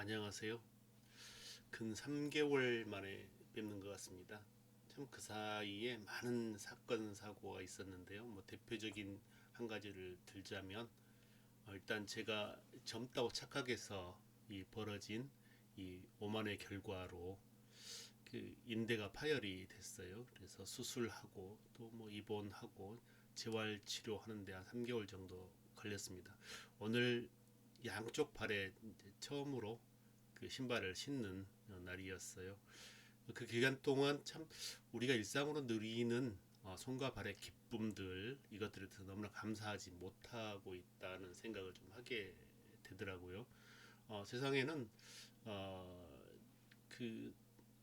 안녕하세요. 근 3개월 만에 뵙는 것 같습니다. 참 그 사이에 많은 사건 사고가 있었는데요. 뭐 대표적인 한 가지를 들자면 일단 제가 젊다고 착각해서 이 벌어진 이 오만의 결과로 그 인대가 파열이 됐어요. 그래서 수술하고 또 뭐 입원하고 재활 치료하는데 한 3개월 정도 걸렸습니다. 오늘 양쪽 발에 이제 처음으로 그 신발을 신는 날이었어요. 그 기간 동안 참 우리가 일상으로 누리는 손과 발의 기쁨들 이것들에 대해서 너무나 감사하지 못하고 있다는 생각을 좀 하게 되더라고요. 세상에는 어, 그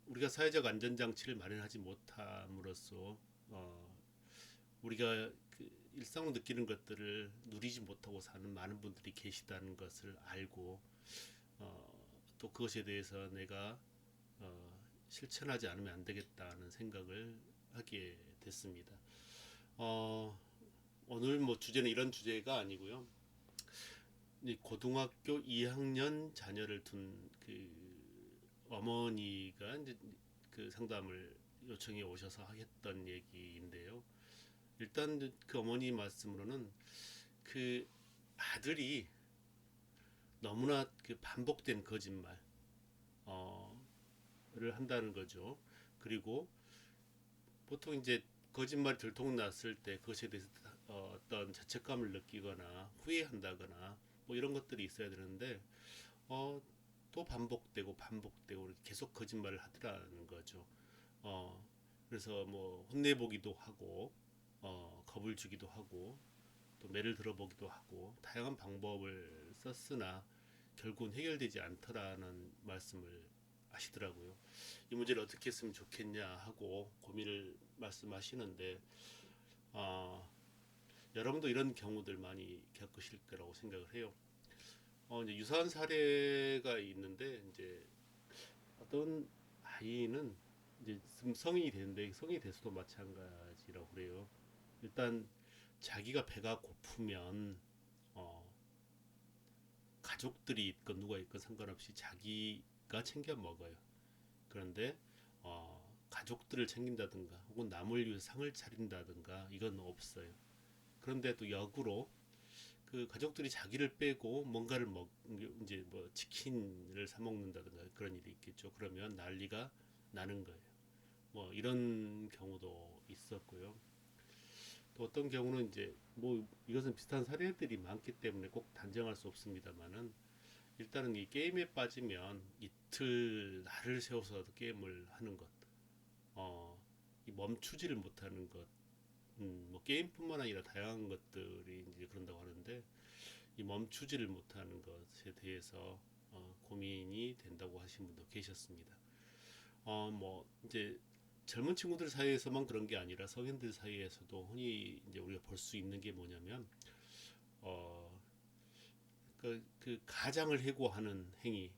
우리가 사회적 안전장치를 마련하지 못함으로써 우리가 그 일상으로 느끼는 것들을 누리지 못하고 사는 많은 분들이 계시다는 것을 알고 또 그것에 대해서 내가 실천하지 않으면 안 되겠다는 생각을 하게 됐습니다. 어, 오늘 뭐 주제는 이런 주제가 아니고요. 고등학교 2학년 자녀를 둔 그 어머니가 이제 그 상담을 요청해 오셔서 했던 얘기인데요. 일단 그 어머니 말씀으로는 그 아들이 너무나 그 반복된 거짓말, 를 한다는 거죠. 그리고 보통 이제 거짓말이 들통났을 때 그것에 대해서 어떤 자책감을 느끼거나 후회한다거나 뭐 이런 것들이 있어야 되는데 어, 또 반복되고 계속 거짓말을 하더라는 거죠. 어, 그래서 뭐 혼내보기도 하고 겁을 주기도 하고 또 매를 들어보기도 하고 다양한 방법을 썼으나 결국은 해결되지 않더라는 말씀을 하시더라고요. 이 문제를 어떻게 했으면 좋겠냐 하고 고민을 말씀하시는데 어, 여러분도 이런 경우들 많이 겪으실 거라고 생각을 해요. 이제 유사한 사례가 있는데 이제 어떤 아이는 이제 성인이 되는데 성인이 돼서도 마찬가지라고 그래요. 일단 자기가 배가 고프면 어, 가족들이 있건 누가 있건 상관없이 자기가 챙겨 먹어요. 그런데 가족들을 챙긴다든가 혹은 남을 위해 상을 차린다든가 이건 없어요. 그런데 또 역으로 그 가족들이 자기를 빼고 뭔가를 이제 뭐 치킨을 사 먹는다든가 그런 일이 있겠죠. 그러면 난리가 나는 거예요. 뭐 이런 경우도 있었고요. 또 어떤 경우는 이제 뭐 이것은 비슷한 사례들이 많기 때문에 꼭 단정할 수 없습니다만은 일단은 이 게임에 빠지면 이틀 날을 세워서 게임을 하는 것, 이 멈추지를 못하는 것, 뭐 게임뿐만 아니라 다양한 것들이 이제 그런다고 하는데 이 멈추지를 못하는 것에 대해서 고민이 된다고 하신 분도 계셨습니다. 뭐 이제 젊은 친구들 사이에서만 그런 게 아니라 성인들 사이에서도 흔히 이제 우리가 볼 수 있는 게 뭐냐면 어, 그 가장을 해고하는 행위,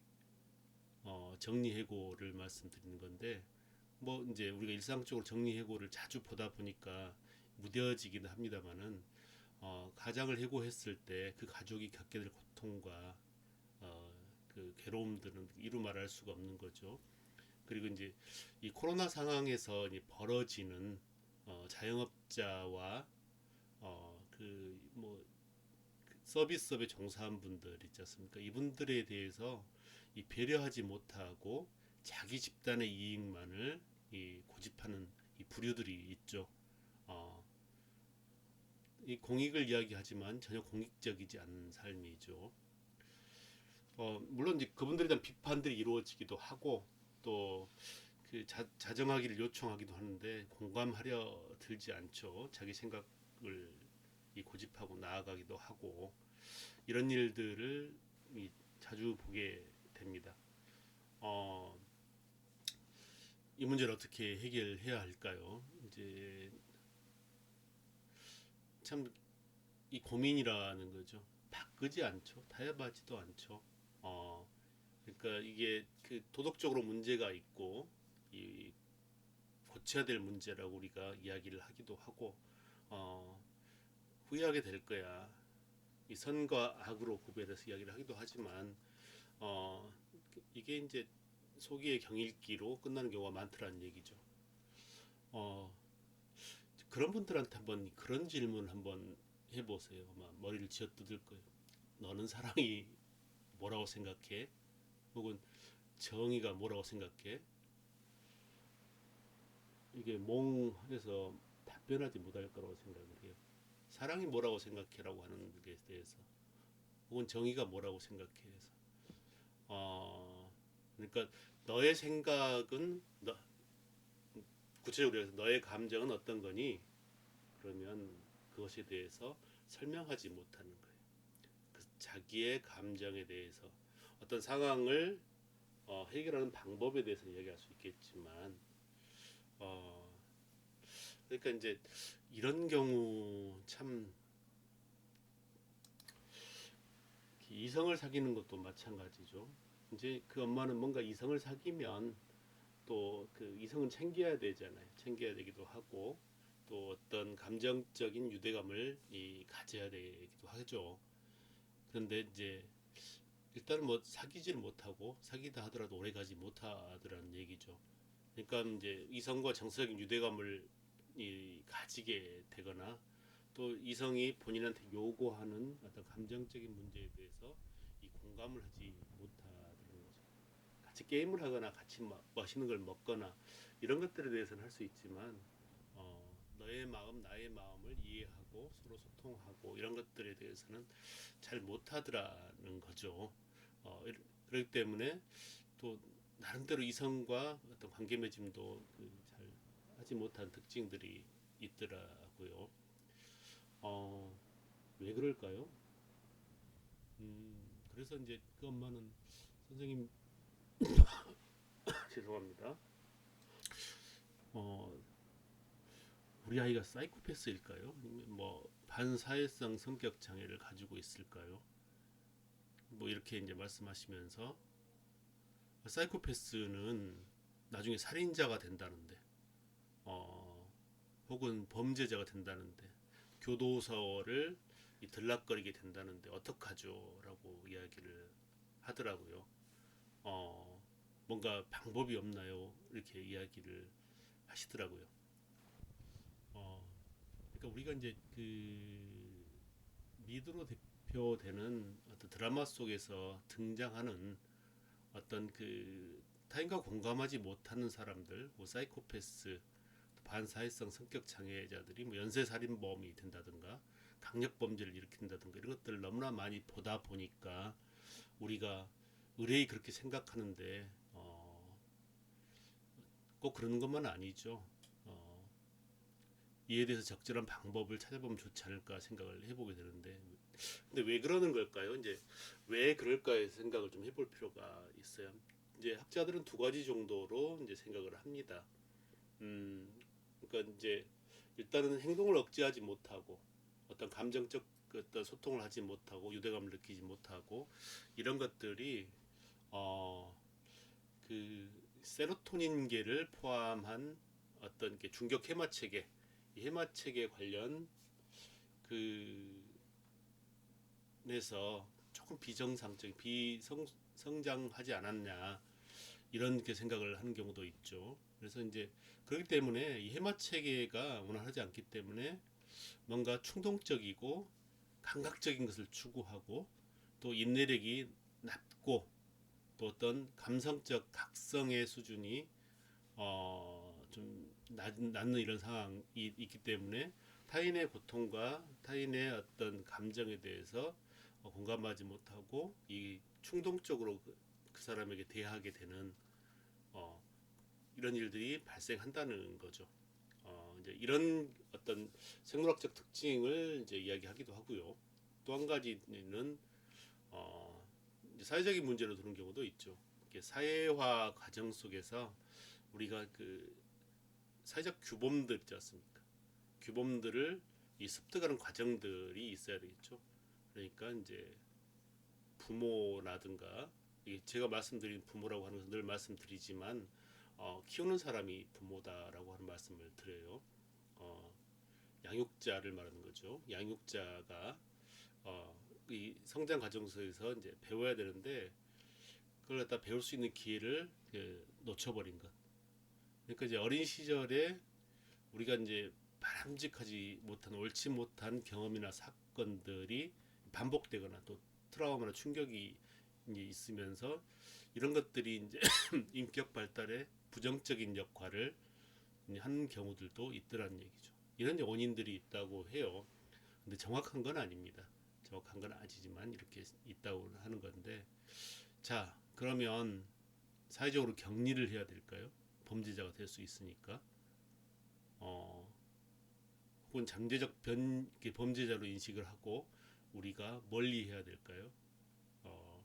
정리해고를 말씀드리는 건데 뭐 이제 우리가 일상적으로 정리해고를 자주 보다 보니까 무뎌지기는 합니다만은 가장을 해고했을 때 그 가족이 겪게 될 고통과 그 괴로움들은 이루 말할 수가 없는 거죠. 그리고 이제 이 코로나 상황에서 이제 벌어지는 자영업자와 그뭐 서비스업에 종사한 분들 있지 않습니까? 이분들에 대해서 이 배려하지 못하고 자기 집단의 이익만을 이 고집하는 이 부류들이 있죠. 어, 이 공익을 이야기하지만 전혀 공익적이지 않은 삶이죠. 물론 이제 그분들에 대한 비판들이 이루어지기도 하고 또 그 자정하기를 요청하기도 하는데 공감하려 들지 않죠. 자기 생각을 이 고집하고 나아가기도 하고 이런 일들을 자주 보게 됩니다. 어, 이 문제를 어떻게 해결해야 할까요? 이제 참 이 고민이라는 거죠. 바꾸지 않죠. 타협하지도 않죠. 어, 그러니까 이게 그 도덕적으로 문제가 있고 이 고쳐야 될 문제라고 우리가 이야기를 하기도 하고 어, 후회하게 될 거야. 이 선과 악으로 구별해서 이야기를 하기도 하지만 어, 이게 이제 소기의 경읽기로 끝나는 경우가 많더라는 얘기죠. 어, 그런 분들한테 한번 그런 질문 한번 해보세요. 아마 머리를 쥐어뜯을 거예요. 너는 사랑이 뭐라고 생각해? 혹은 정의가 뭐라고 생각해? 이게 몽해서 답변하지 못할 거라고 생각을 해요. 사랑이 뭐라고 생각해라고 하는 것에 대해서 혹은 정의가 뭐라고 생각해서 그러니까 너의 생각은 구체적으로 해서 너의 감정은 어떤 거니? 그러면 그것에 대해서 설명하지 못하는 거예요. 그 자기의 감정에 대해서 어떤 상황을 해결하는 방법에 대해서 이야기할 수 있겠지만 어, 그러니까 이제 이런 경우 참 이성을 사귀는 것도 마찬가지죠. 이제 그 엄마는 뭔가 이성을 사귀면 또 그 이성은 챙겨야 되잖아요. 챙겨야 되기도 하고 또 어떤 감정적인 유대감을 가져야 되기도 하죠. 그런데 이제 일단은 뭐 사귀지를 못하고 사귀다 하더라도 오래가지 못하더라는 얘기죠. 그러니까 이제 이성과 정서적인 유대감을 가지게 되거나 또 이성이 본인한테 요구하는 어떤 감정적인 문제에 대해서 이 공감을 하지 못하는 거죠. 같이 게임을 하거나 같이 맛있는 걸 먹거나 이런 것들에 대해서는 할 수 있지만 너의 마음 나의 마음을 이해하고 서로 소통하고 이런 것들에 대해서는 잘 못하더라는 거죠. 그렇기 때문에 또 나름대로 이성과 어떤 관계 맺음도 잘 하지 못한 특징들이 있더라고요. 어, 왜 그럴까요? 그래서 이제 그 엄마는 선생님 죄송합니다. 어, 우리 아이가 사이코패스일까요? 뭐 반사회성 성격 장애를 가지고 있을까요? 뭐 이렇게 이제 말씀하시면서 사이코패스는 나중에 살인자가 된다는데, 어, 혹은 범죄자가 된다는데, 교도소를 들락거리게 된다는데 어떡하죠? 라고 이야기를 하더라고요. 어, 뭔가 방법이 없나요? 이렇게 이야기를 하시더라고요. 어, 그러니까 우리가 이제 그 미드로 대표되는 어떤 드라마 속에서 등장하는 어떤 그 타인과 공감하지 못하는 사람들, 뭐 사이코패스, 반사회성 성격 장애자들이 뭐 연쇄살인범이 된다든가 강력 범죄를 일으킨다든가 이런 것들을 너무나 많이 보다 보니까 우리가 의뢰이 그렇게 생각하는데 꼭 그런 것만 아니죠. 어, 이에 대해서 적절한 방법을 찾아보면 좋지 않을까 생각을 해보게 되는데 근데 왜 그러는 걸까요? 이제 왜 그럴까에 생각을 좀 해볼 필요가 있어요. 이제 학자들은 두 가지 정도로 이제 생각을 합니다. 음, 그러니까 이제 일단은 행동을 억제하지 못하고 어떤 감정적 어떤 소통을 하지 못하고 유대감을 느끼지 못하고 이런 것들이 어, 그 세로토닌계를 포함한 어떤 게 중격 해마 체계, 이 해마 체계 관련 그 내서 조금 비정상적, 비성장하지 않았냐 이런 게 생각을 하는 경우도 있죠. 그래서 이제 그렇기 때문에 이 해마 체계가 원활하지 않기 때문에 뭔가 충동적이고 감각적인 것을 추구하고 또 인내력이 낮고 또 어떤 감성적 각성의 수준이 좀 낮는 이런 상황이 있기 때문에 타인의 고통과 타인의 어떤 감정에 대해서 공감하지 못하고 이 충동적으로 그 사람에게 대하게 되는 어, 이런 일들이 발생한다는 거죠. 이제 이런 어떤 생물학적 특징을 이제 이야기하기도 하고요. 또 한 가지는 이제 사회적인 문제로 드는 경우도 있죠. 이렇게 사회화 과정 속에서 우리가 그 사회적 규범들 있지 않습니까? 규범들을 습득하는 과정들이 있어야 되겠죠. 그러니까 이제 부모라든가 제가 말씀드린 부모라고 하는 것을 늘 말씀드리지만 키우는 사람이 부모다라고 하는 말씀을 드려요. 어, 양육자를 말하는 거죠. 양육자가 이 성장 과정 속에서 이제 배워야 되는데 그걸 갖다 배울 수 있는 기회를 놓쳐버린 것. 그러니까 이제 어린 시절에 우리가 이제 바람직하지 못한 옳지 못한 경험이나 사건들이 반복되거나 또 트라우마나 충격이 이제 있으면서 이런 것들이 이제 인격 발달에 부정적인 역할을 한 경우들도 있더라는 얘기죠. 이런 원인들이 있다고 해요. 근데 정확한 건 아닙니다. 정확한 건 아니지만 이렇게 있다고 하는 건데, 자, 그러면 사회적으로 격리를 해야 될까요? 범죄자가 될 수 있으니까. 어, 혹은 잠재적 범죄자로 인식을 하고 우리가 멀리 해야 될까요? 어,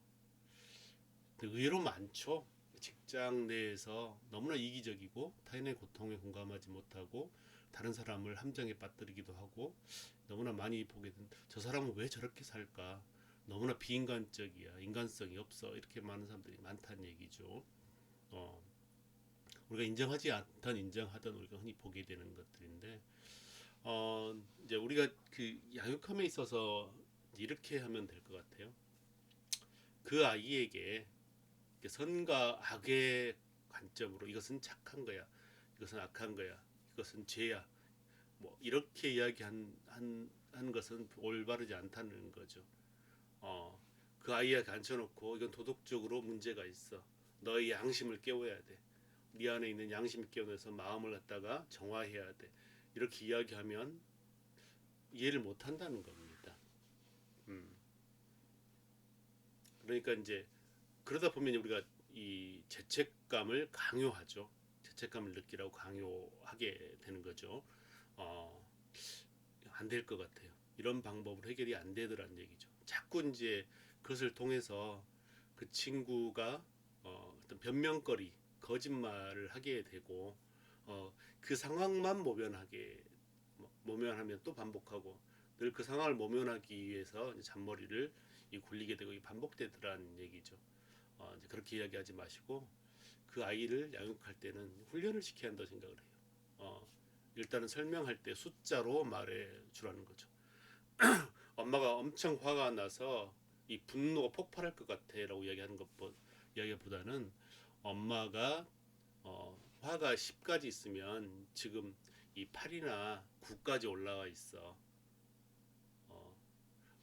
의외로 많죠. 직장 내에서 너무나 이기적이고 타인의 고통에 공감하지 못하고 다른 사람을 함정에 빠뜨리기도 하고 너무나 많이 보게 된 저 사람은 왜 저렇게 살까? 너무나 비인간적이야. 인간성이 없어. 이렇게 많은 사람들이 많다는 얘기죠. 어, 우리가 인정하지 않던 인정하던 우리가 흔히 보게 되는 것들인데 이제 우리가 그 양육함에 있어서 이렇게 하면 될 것 같아요. 그 아이에게 선과 악의 관점으로 이것은 착한 거야, 이것은 악한 거야, 이것은 죄야, 뭐 이렇게 하는 것은 올바르지 않다는 거죠. 어, 그 아이에게 앉혀놓고 이건 도덕적으로 문제가 있어. 너의 양심을 깨워야 돼. 네 안에 있는 양심을 깨워내서 마음을 갖다가 정화해야 돼. 이렇게 이야기하면 이해를 못한다는 겁니다. 음. 그러니까 이제 그러다 보면 우리가 이 죄책감을 강요하죠. 죄책감을 느끼라고 강요하게 되는 거죠. 어, 안 될 것 같아요. 이런 방법으로 해결이 안 되더란 얘기죠. 자꾸 이제 그것을 통해서 그 친구가 어떤 변명거리, 거짓말을 하게 되고 그 상황만 모면하면 또 반복하고 늘 그 상황을 모면하기 위해서 잔머리를 굴리게 되고 반복되더라는 얘기죠. 이제 그렇게 이야기하지 마시고 그 아이를 양육할 때는 훈련을 시켜야 한다고 생각을 해요. 일단은 설명할 때 숫자로 말해 주라는 거죠. 엄마가 엄청 화가 나서 이 분노가 폭발할 것 같아라고 이야기보다는 엄마가 화가 10까지 있으면 지금 이 8이나 9까지 올라와 있어. 어,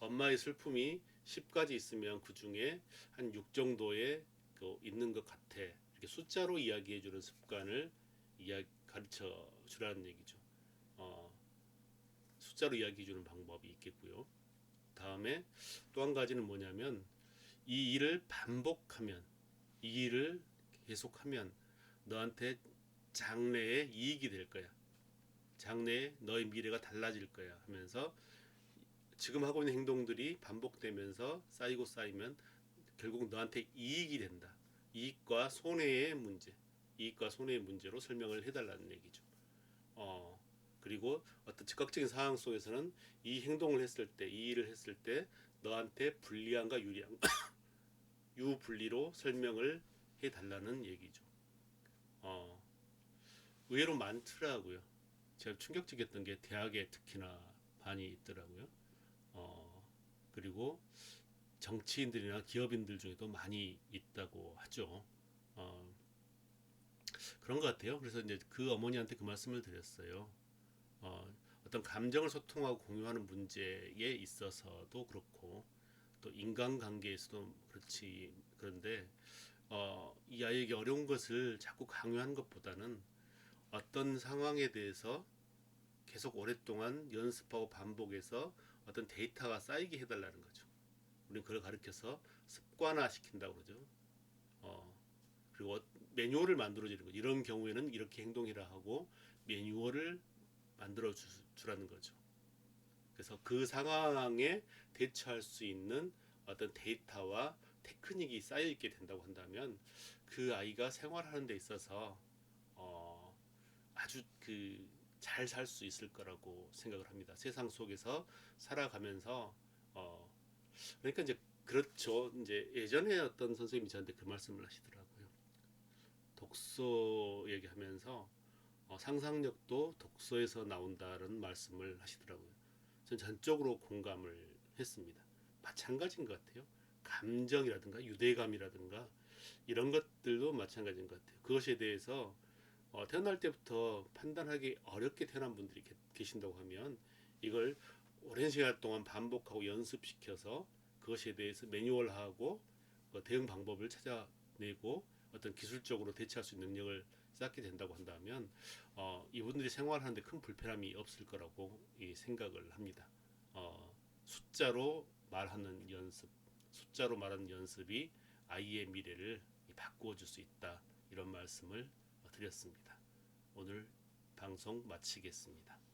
엄마의 슬픔이 10까지 있으면 그 중에 한 6 정도에 있는 것 같아. 이렇게 숫자로 이야기해주는 습관을 가르쳐 주라는 얘기죠. 어, 숫자로 이야기해주는 방법이 있겠고요. 다음에 또 한 가지는 뭐냐면 이 일을 반복하면 이 일을 계속하면 너한테 장래에 이익이 될 거야. 장래에 너의 미래가 달라질 거야 하면서 지금 하고 있는 행동들이 반복되면서 쌓이고 쌓이면 결국 너한테 이익이 된다. 이익과 손해의 문제, 이익과 손해의 문제로 설명을 해달라는 얘기죠. 그리고 어떤 즉각적인 상황 속에서는 이 행동을 했을 때, 이 일을 했을 때 너한테 불리한가 유리한 유불리로 설명을 해달라는 얘기죠. 어, 의외로 많더라고요. 제가 충격적이었던 게 대학에 특히나 반이 있더라고요. 어, 그리고 정치인들이나 기업인들 중에도 많이 있다고 하죠. 어, 그런 것 같아요. 그래서 이제 그 어머니한테 그 말씀을 드렸어요. 어떤 감정을 소통하고 공유하는 문제에 있어서도 그렇고 또 인간관계에서도 그렇지. 그런데 이 아이에게 어려운 것을 자꾸 강요하는 것보다는 어떤 상황에 대해서 계속 오랫동안 연습하고 반복해서 어떤 데이터가 쌓이게 해달라는 거죠. 우리는 그걸 가르쳐서 습관화 시킨다고 그러죠. 어, 그리고 매뉴얼을 만들어주는 거죠. 이런 경우에는 이렇게 행동해라 하고 매뉴얼을 만들어 주라는 거죠. 그래서 그 상황에 대처할 수 있는 어떤 데이터와 테크닉이 쌓여 있게 된다고 한다면 그 아이가 생활하는 데 있어서 아주 잘 살 수 있을 거라고 생각을 합니다. 세상 속에서 살아가면서 그러니까 이제 그렇죠. 이제 예전에 어떤 선생님이 저한테 그 말씀을 하시더라고요. 독서 얘기하면서 상상력도 독서에서 나온다는 말씀을 하시더라고요. 전 전적으로 공감을 했습니다. 마찬가지인 것 같아요. 감정이라든가 유대감이라든가 이런 것들도 마찬가지인 것 같아요. 그것에 대해서 태어날 때부터 판단하기 어렵게 태어난 분들이 계신다고 하면 이걸 오랜 시간 동안 반복하고 연습시켜서 그것에 대해서 매뉴얼화하고 대응 방법을 찾아내고 어떤 기술적으로 대처할 수 있는 능력을 쌓게 된다고 한다면 이분들이 생활하는데 큰 불편함이 없을 거라고 생각을 합니다. 숫자로 말하는 연습, 숫자로 말하는 연습이 아이의 미래를 바꾸어 줄 수 있다. 이런 말씀을 드렸습니다. 오늘 방송 마치겠습니다.